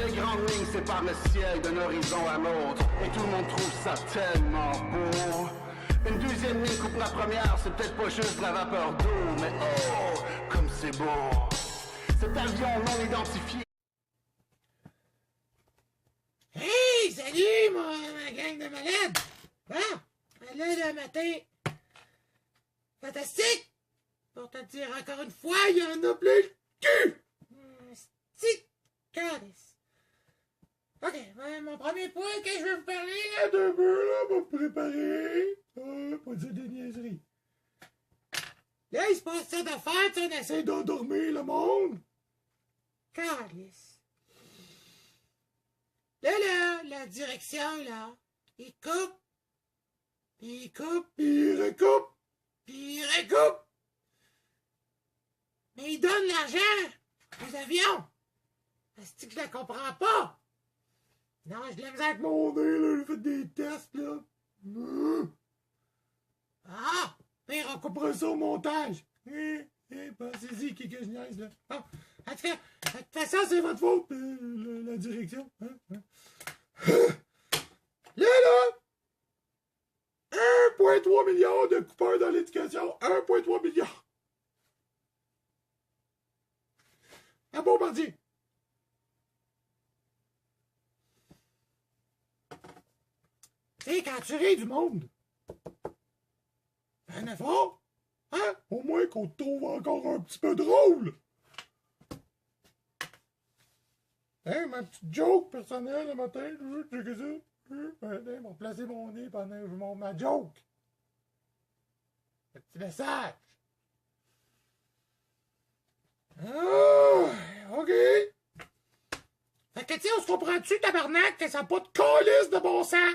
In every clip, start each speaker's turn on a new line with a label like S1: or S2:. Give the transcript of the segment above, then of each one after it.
S1: les grandes lignes séparent le ciel d'un horizon à l'autre. Et tout le monde trouve ça tellement beau. Une deuxième ligne coupe la première, c'est peut-être pas juste de la vapeur d'eau, mais oh, comme c'est beau. Cet avion non identifié.
S2: Hey, salut, ma gang de malades! Bon, là, le matin, fantastique! Pour te dire encore une fois, il y en a plein le cul! Stick, calice. Ok, mon premier point que je vais vous parler, là, d'un peu, là, pour me préparer. Pas dire des niaiseries. Là, il se passe ça d'affaires, tu sais, on essaie d'endormir le monde. Calice. Là, la direction, là, il coupe, puis il coupe, puis il recoupe, puis il recoupe. Mais il donne l'argent aux avions. Est-ce que je la comprends pas? Non, je l'aime avec mon nez, là, j'ai fait des tests, là. Ah! Pire, on coupera ça au montage. Pensez-y, qui que je niaise, là. Bon, en tout cas, de toute façon, c'est votre faute, la direction. Là, 1,3 milliard de coupeurs dans l'éducation. 1,3 milliard. À Bombardier. Tu sais, quand tu ris du monde, fais un effort, hein? Au moins qu'on te trouve encore un petit peu drôle. Hein, ma petite joke personnelle le matin, checker ça. Je vais placer mon nez pendant que je monte ma joke. Le petit message. Ah, OK. Fait que, tu sais, on se comprend-tu, tabarnak, que ça n'a pas de calice de bon sens?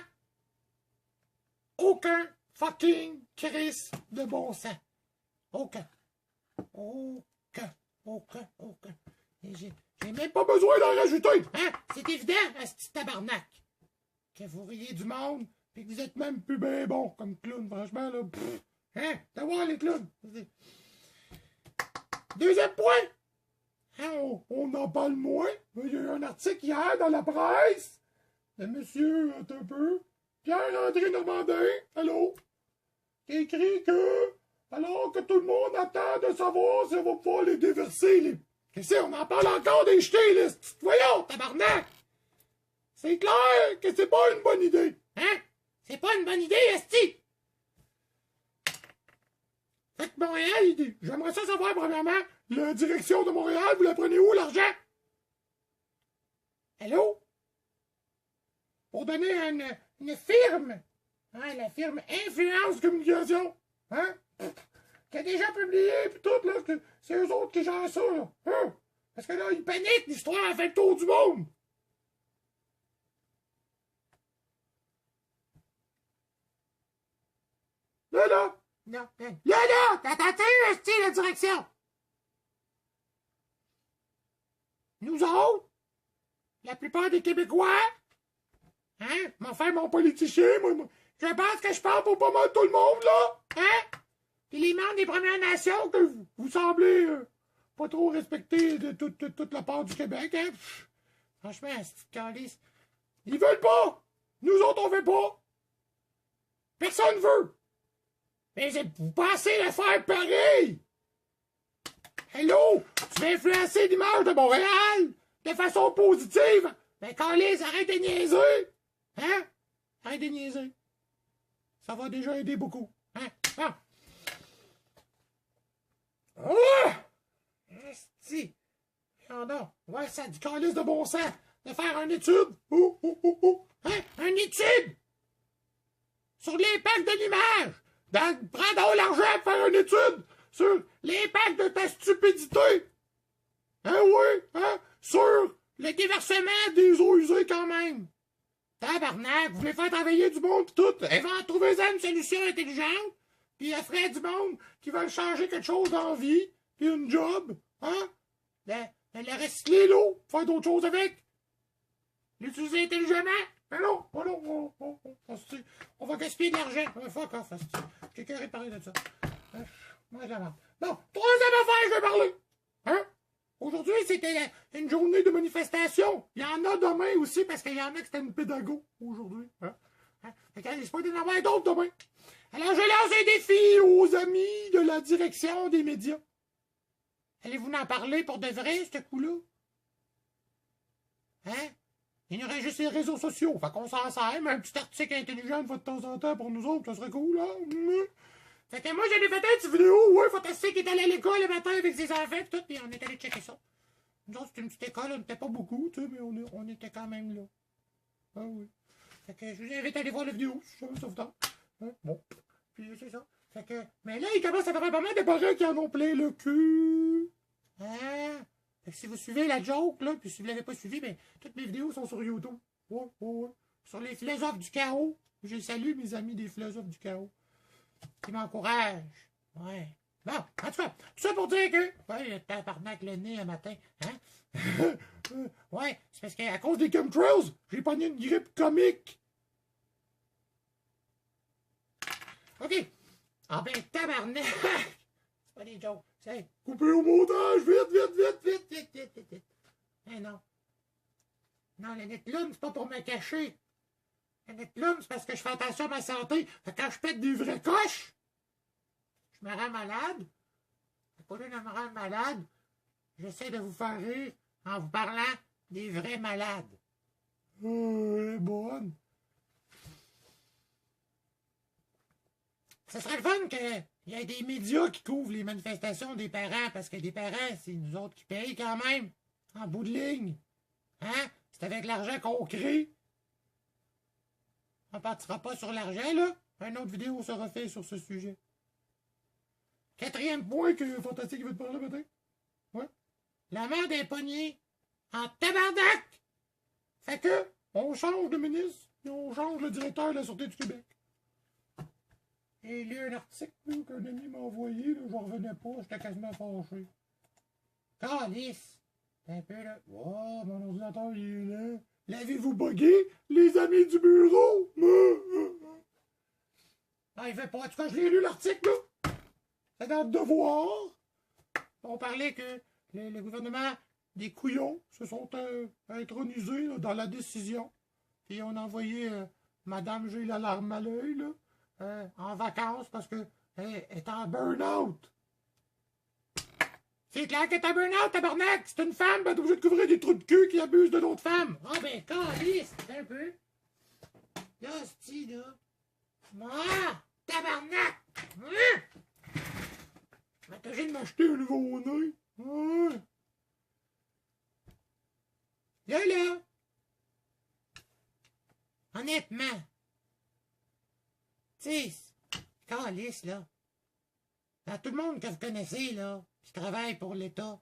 S2: Aucun fucking Chris de bon sens. Aucun. J'ai même pas besoin d'en rajouter. Hein? C'est évident, à ce petit tabarnak. Que vous riez du monde, pis que vous êtes même plus ben bon comme clown, franchement, là. Pff, hein? T'as voir les clowns. Deuxième point. Hein, on en parle moins. Il y a eu un article hier dans la presse de monsieur, un peu, Pierre-André Normandin, allô, qui écrit que, alors que tout le monde attend de savoir si on va pouvoir les déverser, les... Qu'est-ce que c'est? On en parle encore des jetés, là, voyons, tabarnak! C'est clair que c'est pas une bonne idée. Hein? C'est pas une bonne idée, esti! Fait que Montréal, j'aimerais ça savoir, premièrement, la direction de Montréal, vous la prenez où, l'argent? Allô? Pour donner à une firme, hein, la firme Influence Communication, hein? Qui a déjà publié, pis tout, là, que c'est eux autres qui gèrent ça, là. Hein? Parce que là, ils paniquent, l'histoire a fait le tour du monde. Là! Non, là! T'as eu, esti, la direction! Nous autres, la plupart des Québécois, hein, m'en faire mon politicien, moi, je pense que je parle pour pas mal tout le monde, là, hein? Puis les membres des Premières Nations que vous semblez pas trop respecter de toute la part du Québec, hein? Pff, franchement, c'est calice. Ils veulent pas! Nous autres, on veut pas! Personne veut! Mais vous pensez le faire pareil! Hello! Tu veux influencer l'image de Montréal de façon positive? Ben, calice, arrête de niaiser! Hein? Arrête de niaiser. Ça va déjà aider beaucoup. Hein? Ah! Oh! Esti! Non. Ouais, ça a du calice de bon sens de faire une étude. Hein? Une étude! Sur l'impact de l'image. Prends donc l'argent pour faire une étude sur l'impact de ta stupidité. Hein, oui? Hein? Sur le déversement des eaux usées quand même. Tabarnak, vous voulez faire travailler du monde pis tout. Trouvez-en une solution intelligente, pis elle ferait du monde qui veulent changer quelque chose dans la vie, pis une job, hein? Le recycler l'eau, faire d'autres choses avec. L'utiliser intelligemment. Mais non, on va gaspiller de l'argent. Fuck off, j'ai qu'à réparer de ça. Moi, je la merde. Bon, troisième affaire, je vais parler. Hein? Aujourd'hui, c'était une journée de manifestation. Il y en a demain aussi, parce qu'il y en a qui c'était une pédago aujourd'hui. Hein? Fait qu'il risque pas d'en avoir d'autres demain. Alors, je lance un défi aux amis de la direction des médias. Allez-vous en parler pour de vrai, ce coup-là? Hein? Il y aurait juste les réseaux sociaux. Fait qu'on s'en sert, mais un petit article intelligent de temps en temps pour nous autres, ça serait cool, hein? Fait que moi, j'en ai fait une petite vidéo, ouais, fantastique, qui est allé à l'école le matin avec ses enfants et tout, puis on est allé checker ça. Nous autres, c'était une petite école, on n'était pas beaucoup, tu sais, mais on était quand même là. Ah oui. Fait que je vous invite à aller voir la vidéo, si ça vous tente. Hein? Bon. Puis c'est ça. Fait que, mais là, il commence à faire pas mal de parents qui en ont plein le cul. Hein? Fait que si vous suivez la joke, là, puis si vous l'avez pas suivi, ben, toutes mes vidéos sont sur YouTube. Ouais, ouais, ouais. Sur les philosophes du chaos. Je salue mes amis des philosophes du chaos. Qui m'encouragent. Ouais. Bon, en tout cas, tout ça pour dire que... Ouais, le tabarnak le nez un matin. Hein? Ouais, c'est parce qu'à cause des chemtrails, j'ai pogné une grippe comique. OK. Ah ben, tabarnak! C'est pas des jokes. C'est coupé au montage! Vite! Eh non. Non, la Netloon, c'est pas pour me cacher. La Netloon, c'est parce que je fais attention à ma santé. Fait que quand je pète des vrais coches, je me rends malade. Au lieu de me rendre malade, j'essaie de vous faire rire en vous parlant des vrais malades. Elle est bonne. Ce serait le fun qu'il y ait des médias qui couvrent les manifestations des parents, parce que des parents, c'est nous autres qui payent quand même, en bout de ligne. Hein? C'est avec l'argent qu'on crée. On ne partira pas sur l'argent, là. Une autre vidéo sera faite sur ce sujet. Quatrième point que Fantastique veut te parler matin. Ouais. La merde est pognée en tabarnak! Fait que, on change de ministre, et on change le directeur de la Sûreté du Québec. J'ai lu un article qu'un ami m'a envoyé, là, j'en revenais pas, j'étais quasiment fâché. Calice! Un peu là. Oh, mon ordinateur, il est là. L'avez-vous buggé, les amis du bureau? Ah, il fait pas. En tout cas, je l'ai lu l'article, là. C'est dans le Devoir. On parlait que le gouvernement des couillons se sont intronisés là, dans la décision. Puis on a envoyé Madame J'ai la larme à l'œil, là. En vacances parce que est en burn-out. C'est clair que t'es en burn-out, tabarnak! C'est une femme, ben t'es obligé de couvrir des trous de cul qui abusent de d'autres femmes. Ah oh, ben, calisse, un peu. Là, c'ti, là. Ah! Tabarnak! Ben, t'as obligé de m'acheter un nouveau nez. Ouais. Là. Honnêtement. Tu sais, calisse, là. Dans tout le monde que vous connaissez, là, qui travaille pour l'État,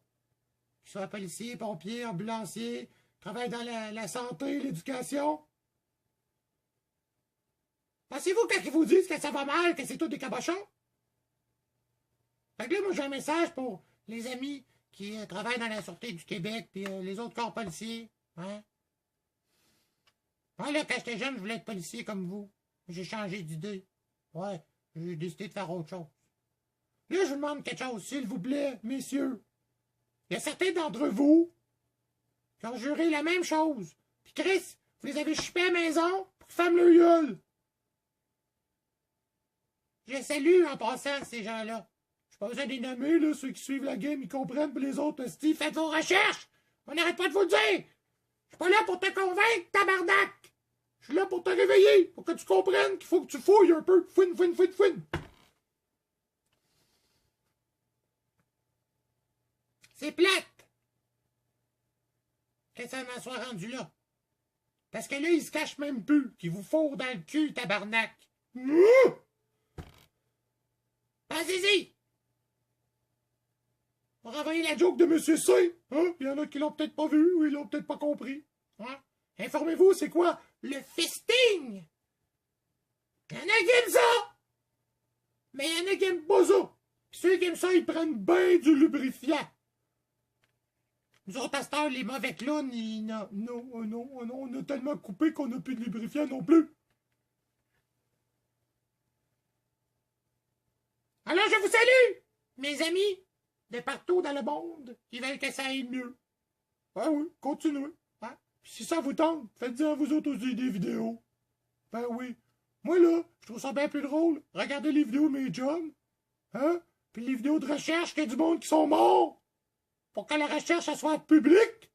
S2: qui soit policier, pompier, ambulancier, travaille dans la santé, l'éducation. Pensez-vous quand ils vous disent que ça va mal, que c'est tout des cabochons? Fait que là, moi, j'ai un message pour les amis qui travaillent dans la Sûreté du Québec puis les autres corps policiers. Hein? Moi, là, quand j'étais jeune, je voulais être policier comme vous. J'ai changé d'idée. Ouais, j'ai décidé de faire autre chose. Là, je vous demande quelque chose, s'il vous plaît, messieurs. Il y a certains d'entre vous qui ont juré la même chose. Puis Chris, vous les avez chipés à la maison pour faire le gueule. Je salue en passant ces gens-là. Je pas besoin de les nommer, là, ceux qui suivent la game, ils comprennent, puis les autres, Steve, faites vos recherches! On n'arrête pas de vous le dire! Je suis pas là pour te convaincre, tabarnak! Je suis là pour te réveiller, pour que tu comprennes qu'il faut que tu fouilles un peu. Fouine. C'est plate que ça m'en soit rendu là. Parce que là, ils se cachent même plus qu'ils vous fourrent dans le cul, tabarnak. Pensez-y! On va envoyer la joke de Monsieur C. Hein? Il y en a qui l'ont peut-être pas vu ou ils l'ont peut-être pas compris. Hein? Informez-vous, c'est quoi le fisting? Il y en a qui aiment ça! Mais il y en a qui aiment pas ça. Puis ceux qui aiment ça, ils prennent bien du lubrifiant. Nous autres, à cette heure, les mauvais clowns, non, on a tellement coupé qu'on n'a plus de lubrifiant non plus. Alors, je vous salue, mes amis. de partout dans le monde qui veulent que ça aille mieux. Ben oui, continuez. Hein? Si ça vous tente, faites-en vous autres aussi des vidéos. Ben oui. Moi, là, je trouve ça bien plus drôle. Regardez les vidéos de mes chums. Hein? Puis les vidéos de recherche qu'il y a du monde qui sont morts. Pour que la recherche elle soit publique.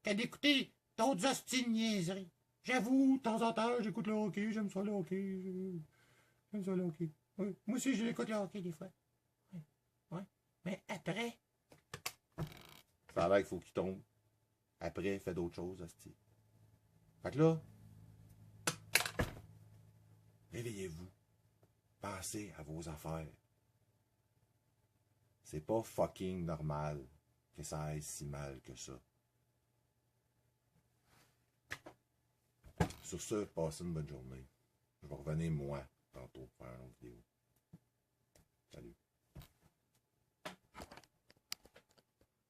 S2: Que d'écouter d'autres hosties de niaiseries. J'avoue, de temps en temps, j'écoute le hockey. J'aime ça le hockey. J'aime ça le hockey. Oui. Moi aussi, je l'écoute le hockey des fois. Oui. Oui. Mais après...
S3: Ça a l'air qu'il faut qu'il tombe. Après, fais d'autres choses, hostie. Fait que là, réveillez-vous. Pensez à vos affaires. C'est pas fucking normal que ça aille si mal que ça. Sur ce, passez une bonne journée. Je vais revenir moi tantôt faire un autre